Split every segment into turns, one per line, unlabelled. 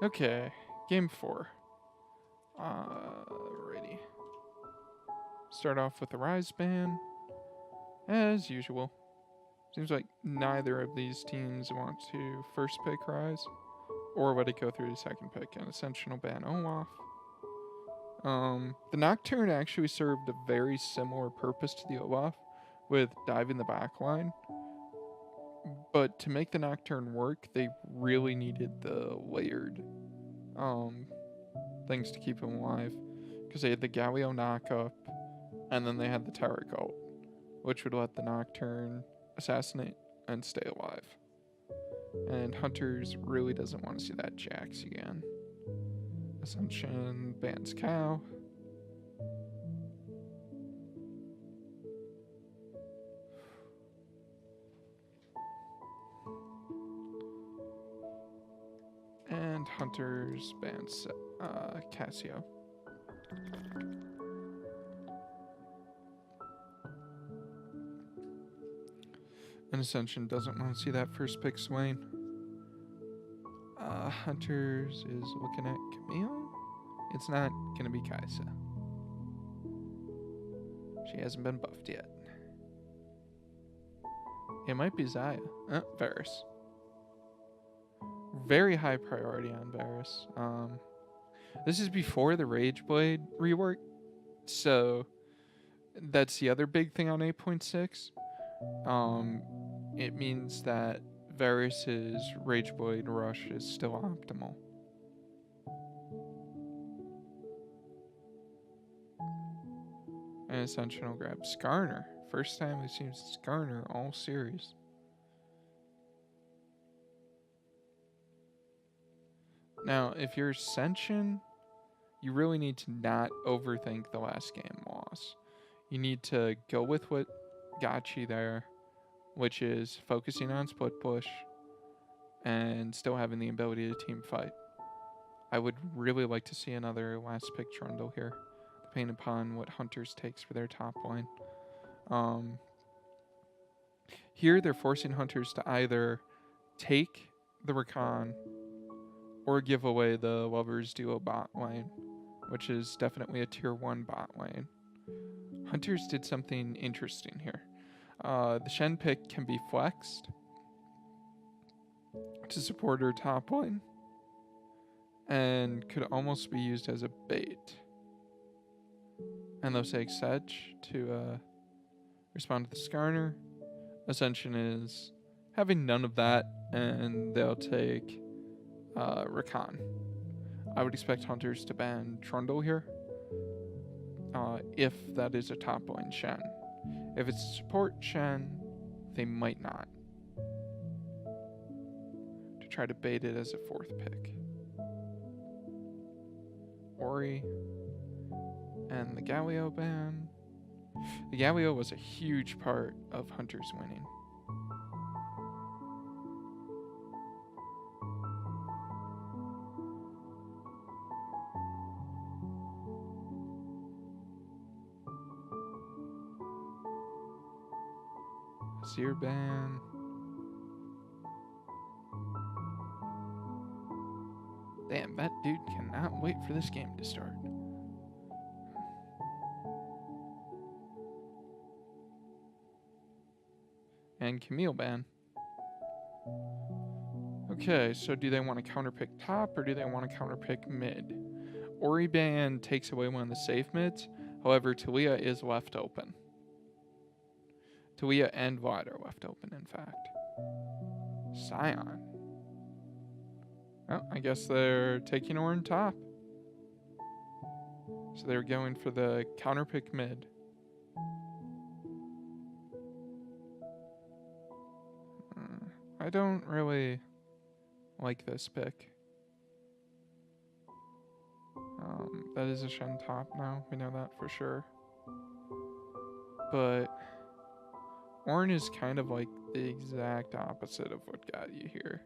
Okay, game 4. Alrighty. Start off with the Rise ban, as usual. Seems like neither of these teams want to first pick Rise, or would it go through the second pick, and Ascension will ban Olaf. The Nocturne actually served a very similar purpose to the Olaf, with diving the backline. But to make the Nocturne work, they really needed the layered things to keep him alive. Because they had the Galio knockup, and then they had the Taric ult, which would let the Nocturne assassinate and stay alive. And Hunters really doesn't want to see that Jax again. Ascension bans Cow. And Hunters bans Cassio. And Ascension doesn't want to see that first pick Swain. Hunters is looking at Camille. It's not going to be Kai'Sa. She hasn't been buffed yet. It might be Xayah. Varus. Very high priority on Varus. This is before the Rageblade rework, so that's the other big thing on 8.6. It means that Varus's Rageblade rush is still optimal. And Ascension will grab Skarner. First time we've seen Skarner all series. Now, if you're Ascension, you really need to not overthink the last game loss. You need to go with what got you there, which is focusing on split push and still having the ability to team fight. I would really like to see another last pick Trundle here, depending upon what Hunters takes for their top line. Here they're forcing Hunters to either take the Rakan or give away the Lovers Duo bot lane, which is definitely a tier 1 bot lane. Hunters did something interesting here. The Shen pick can be flexed to support her top lane and could almost be used as a bait. And they'll take Sedge to respond to the Skarner. Ascension is having none of that, and they'll take Rakan. I would expect Hunters to ban Trundle here, if that is a top lane Shen. If it's a support Shen, they might not. To try to bait it as a 4th pick. Ori and the Galio ban. The Galio was a huge part of Hunters winning. Seer ban. Damn, that dude cannot wait for this game to start. And Camille ban. Okay, so do they want to counterpick top or do they want to counterpick mid? Ori ban takes away one of the safe mids. However, Taliyah is left open. Taliyah and Vlad are left open, in fact. Sion. Well, I guess they're taking Orin top. So they're going for the counterpick mid. I don't really like this pick. That is a Shen top now. We know that for sure. But Ornn is kind of like the exact opposite of what got you here.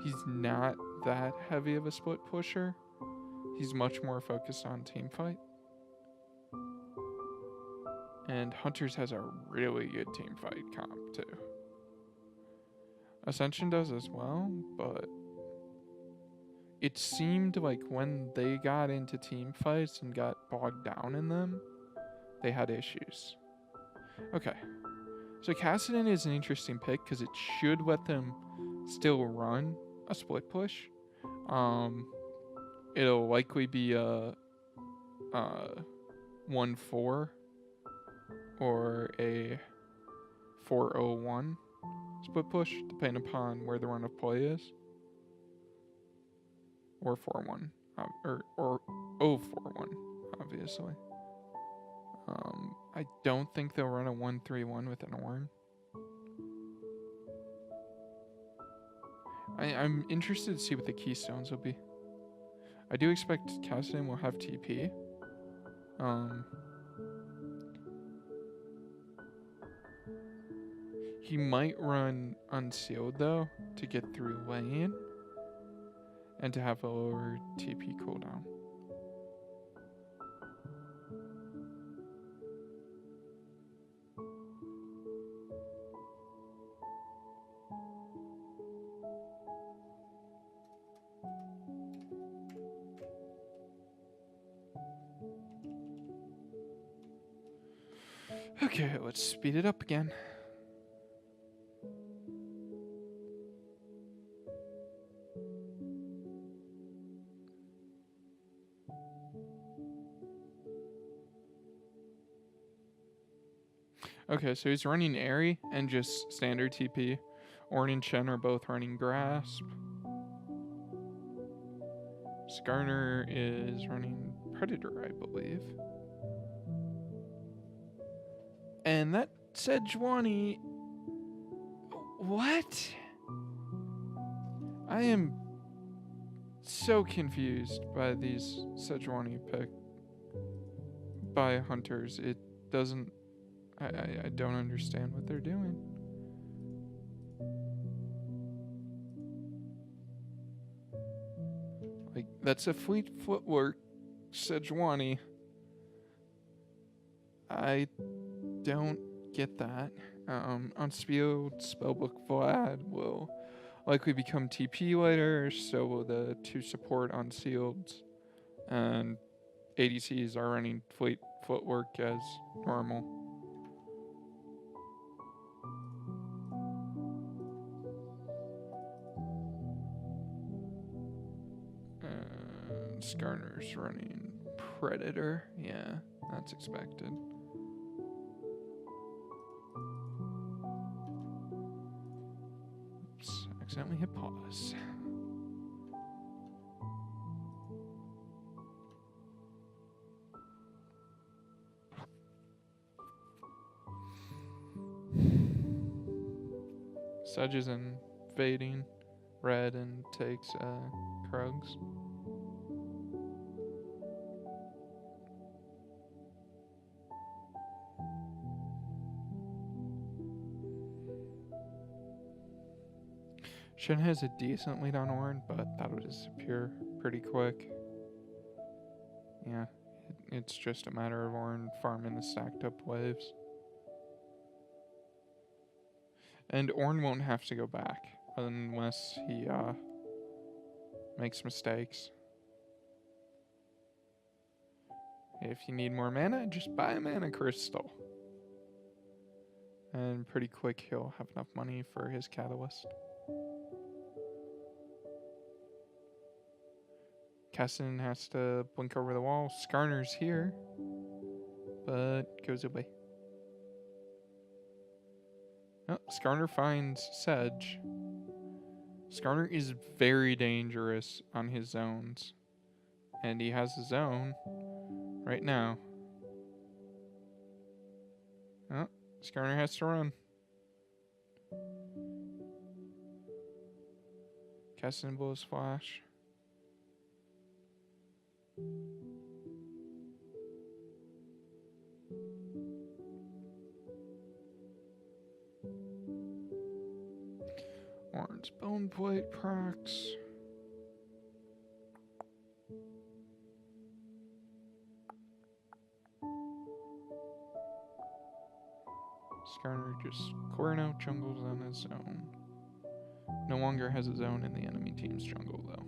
He's not that heavy of a split pusher. He's much more focused on team fight. And Hunters has a really good team fight comp too. Ascension does as well, but it seemed like when they got into team fights and got bogged down in them, they had issues. Okay. So Kassadin is an interesting pick because it should let them still run a split push. It'll likely be a 1-4 or a 4-0-1 split push, depending upon where the run of play is. Or 4-1, or 0-4-1, obviously. I don't think they'll run a 1-3-1 with an Ornn. I'm interested to see what the keystones will be. I do expect Kassadin will have TP. He might run Unsealed though to get through lane and to have a lower TP cooldown. Okay, let's speed it up again. Okay, so he's running Airy and just standard TP. Ornn and Shen are both running Grasp. Skarner is running Predator, I believe. And that Sejuani... What? I am so confused by these Sejuani pick by hunters. It doesn't... I don't understand what they're doing. Like, that's a fleet footwork Sejuani. I don't get that. Unsealed Spellbook Vlad will likely become TP later, so will the 2 support Unsealed. And ADCs are running fleet footwork as normal. Skarner's running Predator. Yeah, that's expected. Oops, accidentally hit pause. Sedge is invading red and takes Krugs. Shen has a decent lead on Ornn, but that'll disappear pretty quick. Yeah, it's just a matter of Ornn farming the stacked up waves. And Ornn won't have to go back unless he makes mistakes. If you need more mana, just buy a mana crystal. And pretty quick he'll have enough money for his catalyst. Kassadin has to blink over the wall. Skarner's here, but goes away. Oh, Skarner finds Sedge. Skarner is very dangerous on his zones. And he has a zone right now. Oh, Skarner has to run. Kassadin blows flash. Ornn's bone plate procs. Skarner just clearing out jungles on his own. No longer has a zone in the enemy team's jungle though.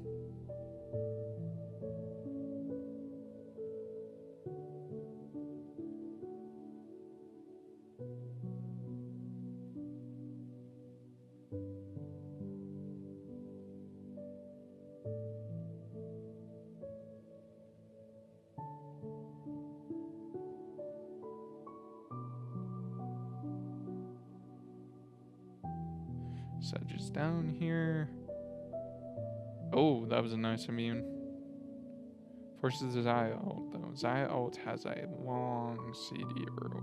Sedge is down here. Oh, that was a nice immune. Forces the Xayah ult, though. Xayah ult has a long CD early.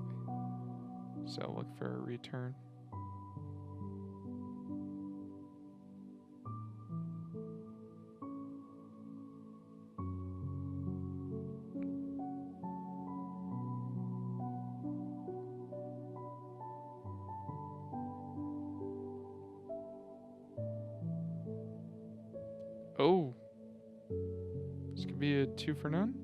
So look for a return. Oh. This could be a 2 for none.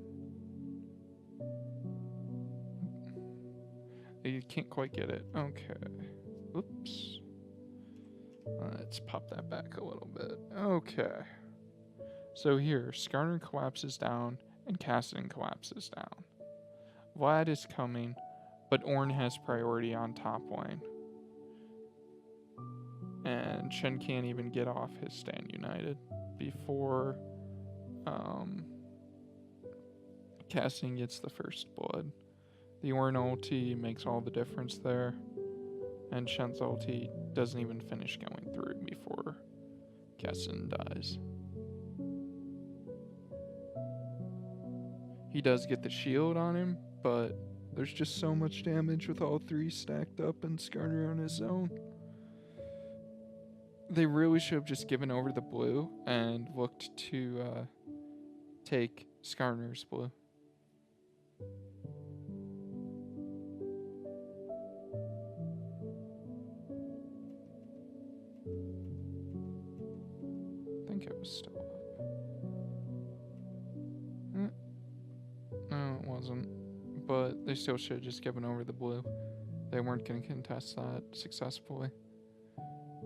You can't quite get it. Okay. Oops. Let's pop that back a little bit. Okay. So here, Skarner collapses down and Kassadin collapses down. Vlad is coming, but Ornn has priority on top lane. And Shen can't even get off his Stand United before Kassadin gets the first blood. The Ornn ulti makes all the difference there, and Shen's ulti doesn't even finish going through before Kassadin dies. He does get the shield on him, but there's just so much damage with all three stacked up and Skarner on his own. They really should have just given over the blue and looked to take Skarner's blue. I think it was still up. No, it wasn't. But they still should have just given over the blue. They weren't going to contest that successfully.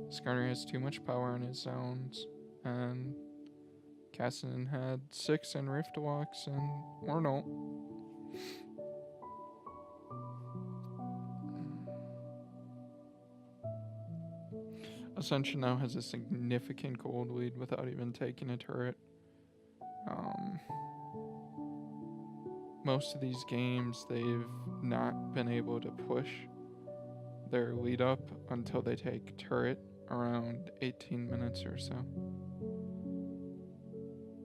Skarner has too much power on his zones, and Kassadin had 6 in Rift Locks and Ornn. Ascension now has a significant gold lead without even taking a turret. Most of these games, they've not been able to push their lead up until they take turret around 18 minutes or so.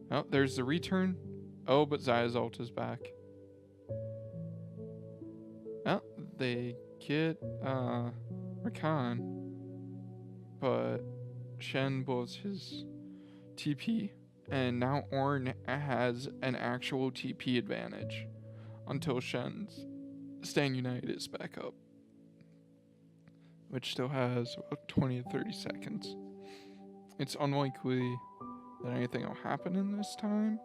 Oh, there's the return. Oh, but Xayah's ult is back. Oh, they get Rakan, but Shen blows his TP, and now Ornn has an actual TP advantage until Shen's Stand United is back up, which still has about 20 to 30 seconds. It's unlikely that anything will happen in this time,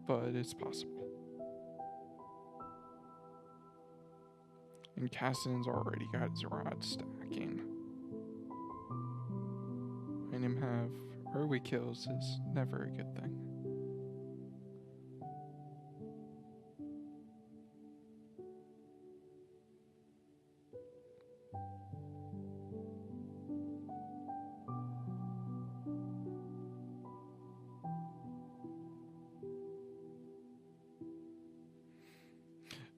but it's possible. And Kassadin's already got his rod stacking. Letting him have early kills is never a good thing.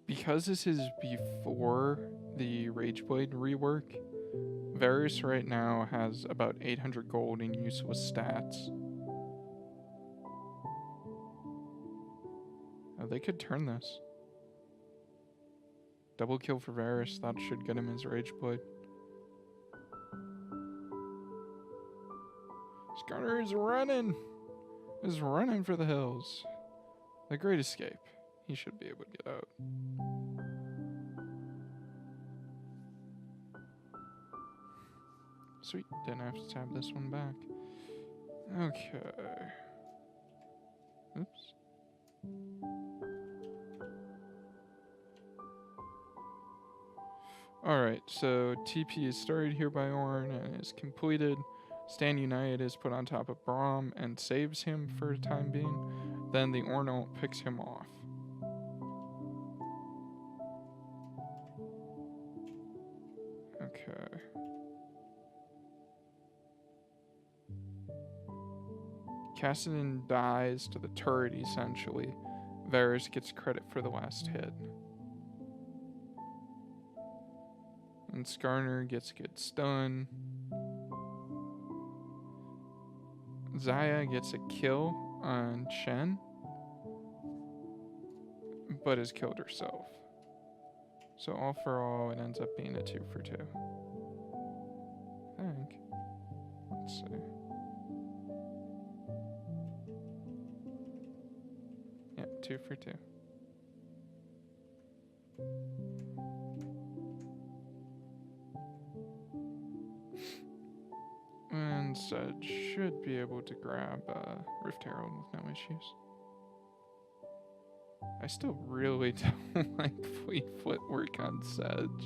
Because this is before the Rageblade rework, Varus right now has about 800 gold in useless stats. Oh, they could turn this. Double kill for Varus, that should get him his Rageblade. Skarner is running! Is running for the hills. The Great Escape. He should be able to get out. Sweet, didn't have to tab this one back. Okay. Oops. Alright, so TP is started here by Ornn and is completed. Stand United is put on top of Braum and saves him for the time being. Then the Ornn ult picks him off. Okay. Kassadin dies to the turret essentially. Varus gets credit for the last hit. And Skarner gets a good stun. Xayah gets a kill on Shen, but has killed herself. So all for all, it ends up being a 2 for 2. I think. Let's see. Yeah, 2 for 2. And Sedge should be able to grab Rift Herald with no issues. I still really don't like Fleet Footwork on Sedge.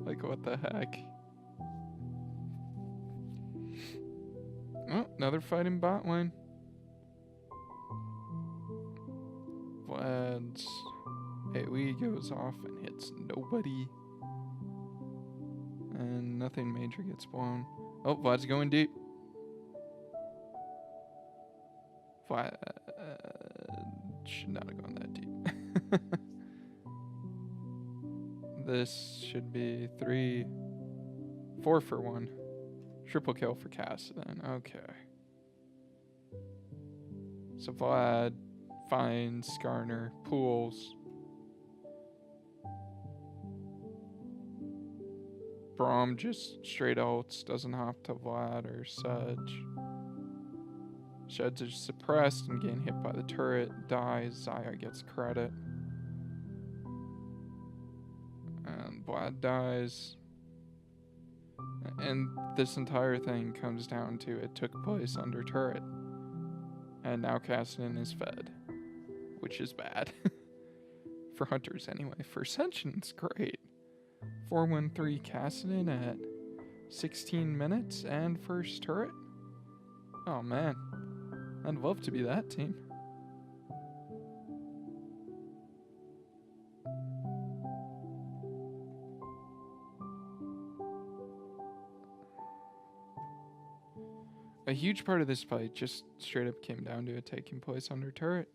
Like, what the heck? Oh, another fight in bot lane. Vlad's AoE goes off and hits nobody. And nothing major gets blown. Oh, Vlad's going deep. Vlad should not have gone that deep. This should be 4 for 1. Triple kill for Kassadin. Okay. So Vlad finds Skarner, pools. Braum just straight ults, doesn't hop to Vlad or Sedge. Sheds is suppressed and getting hit by the turret, dies, Xayah gets credit. And Vlad dies. And this entire thing comes down to it took place under turret. And now Kassadin is fed, which is bad. For hunters anyway. For Ascension, it's great. 4-1-3 Kassadin at 16 minutes and first turret. Oh man, I'd love to be that team. A huge part of this fight just straight up came down to it taking place under turret.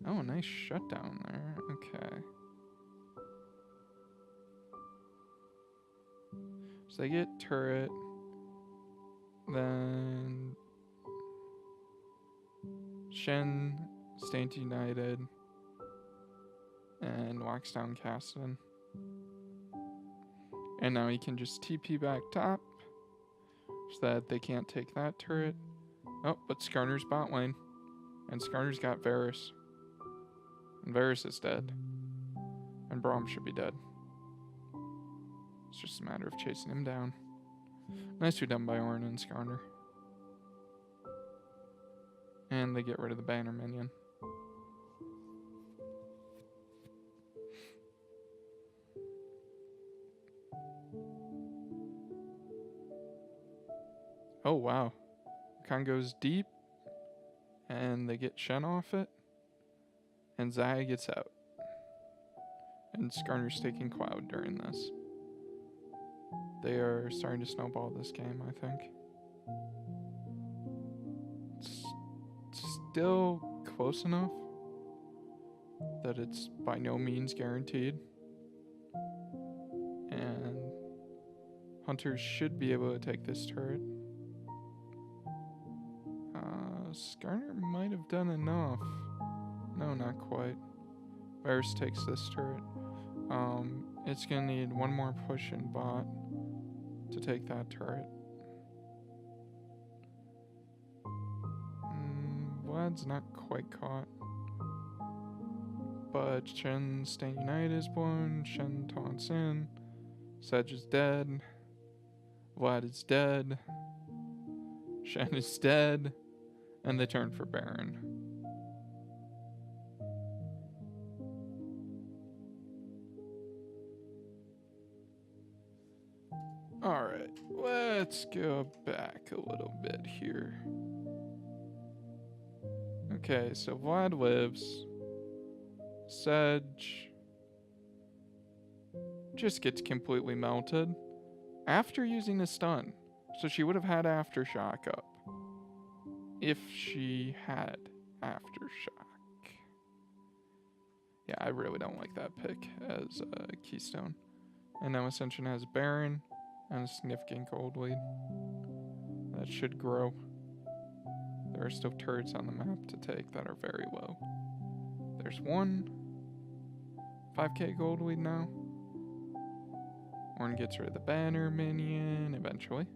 Oh, nice shutdown there. Okay. So they get turret. Then Shen, Stained United, and locks down Kassadin. And now he can just TP back top so that they can't take that turret. Oh, but Skarner's bot lane. And Skarner's got Varus. And Varus is dead. And Braum should be dead. It's just a matter of chasing him down. Nicely done by Ornn and Skarner. And they get rid of the banner minion. Oh wow. Khan goes deep. And they get Shen off it. And Xayah gets out. And Skarner's taking Cloud during this. They are starting to snowball this game, I think. It's still close enough that it's by no means guaranteed. And Hunters should be able to take this turret. Skarner might have done enough. No, not quite. Varus takes this turret. It's gonna need one more push in bot to take that turret. Vlad's not quite caught. But Shen Stained United is blown. Shen taunts in. Sedge is dead. Vlad is dead. Shen is dead. And they turn for Baron. Alright, let's go back a little bit here. Okay, so Vlad lives. Sedge just gets completely melted after using a stun. So she would have had Aftershock up. If she had Aftershock. Yeah, I really don't like that pick as a Keystone. And now Ascension has Baron and a significant gold lead. That should grow. there are still turrets on the map to take that are very low. There's one. 5k gold lead now. Ornn gets rid of the banner minion eventually.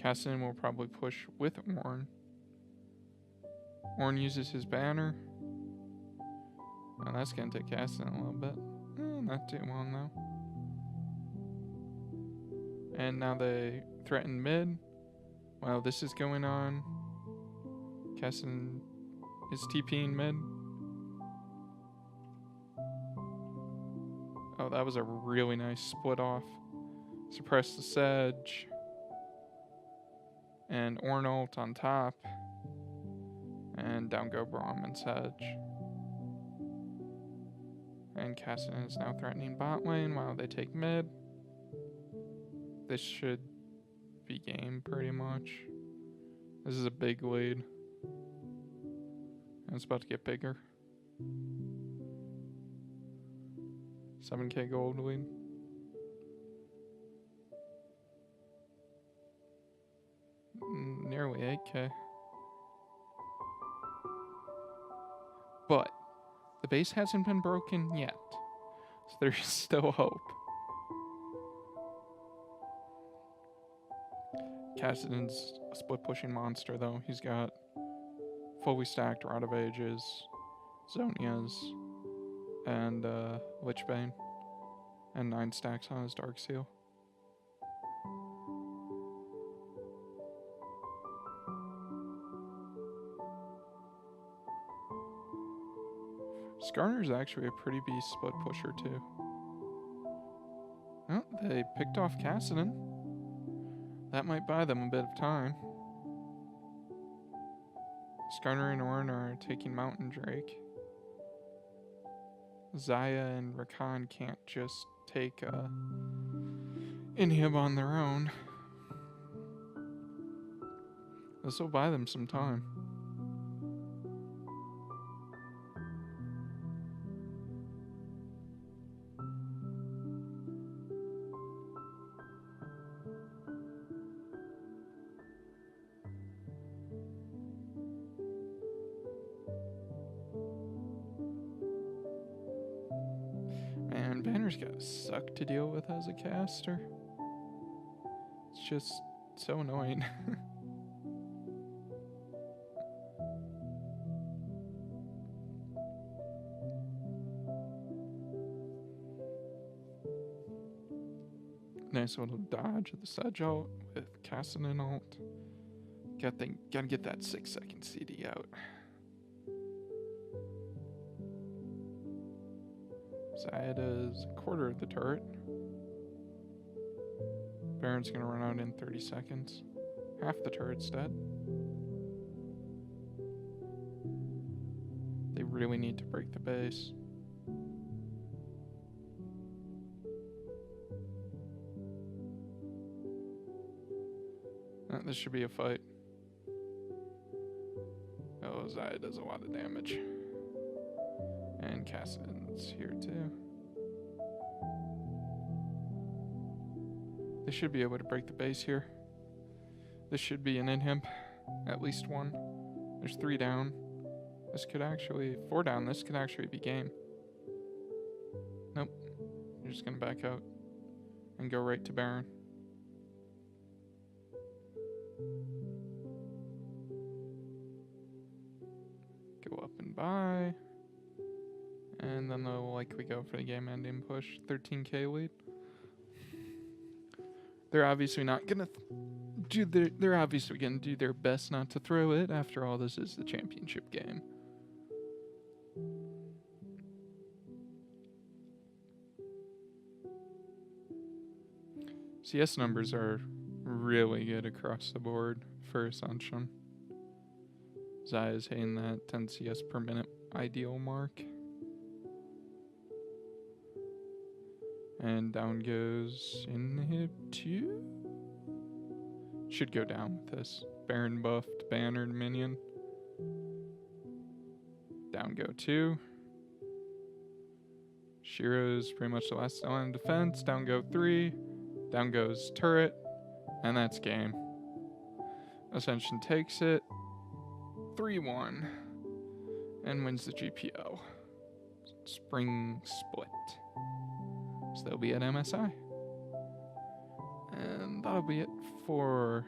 Kassadin will probably push with Ornn. Ornn uses his banner. Oh, that's gonna take Kassadin a little bit. Not too long though. And now they threaten mid. While this is going on, Kassadin is TPing mid. Oh, that was a really nice split off. Suppress the Sedge. And Ornn ult on top. And down go Braum and Sedge. And Kassadin is now threatening bot lane while they take mid. This should be game pretty much. This is a big lead. And it's about to get bigger. 7k gold lead. Nearly 8k. But the base hasn't been broken yet. So there's still hope. Kassadin's a split pushing monster though. He's got fully stacked Rod of Ages, Zhonya's, and Lichbane, and 9 stacks on his Darkseal. Skarner's actually a pretty beast split pusher too. Well, they picked off Kassadin. That might buy them a bit of time. Skarner and Ornn are taking Mountain Drake. Xayah and Rakan can't just take Inhib on their own. This will buy them some time. Man, Banner's gotta suck to deal with as a caster. It's just so annoying. Nice little dodge of the Sedge ult with Kassadin ult. Gotta get that 6-second CD out. Xayah does a quarter of the turret. Baron's gonna run out in 30 seconds. Half the turret's dead. They really need to break the base. This should be a fight. Oh, Xayah does a lot of damage. And Kassadin's here too. They should be able to break the base here. This should be an Inhib. At least one. There's 3 down. This could actually... 4 down. This could actually be game. Nope. You're just gonna back out. And go right to Baron. Go up and buy. And then they'll likely go for the game ending push. 13k lead. They're obviously not gonna they're obviously gonna do their best not to throw it. After all, this is the championship game. CS numbers are really good across the board for Ascension. Xayah is hitting that 10 CS per minute ideal mark. And down goes Inhib 2. Should go down with this. Baron buffed, bannered minion. Down go 2. Shiro's pretty much the last line of defense. Down go 3. Down goes turret, and that's game. Ascension takes it 3-1 and wins the GPO. Spring split. So they'll be at MSI. And that'll be it for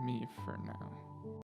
me for now.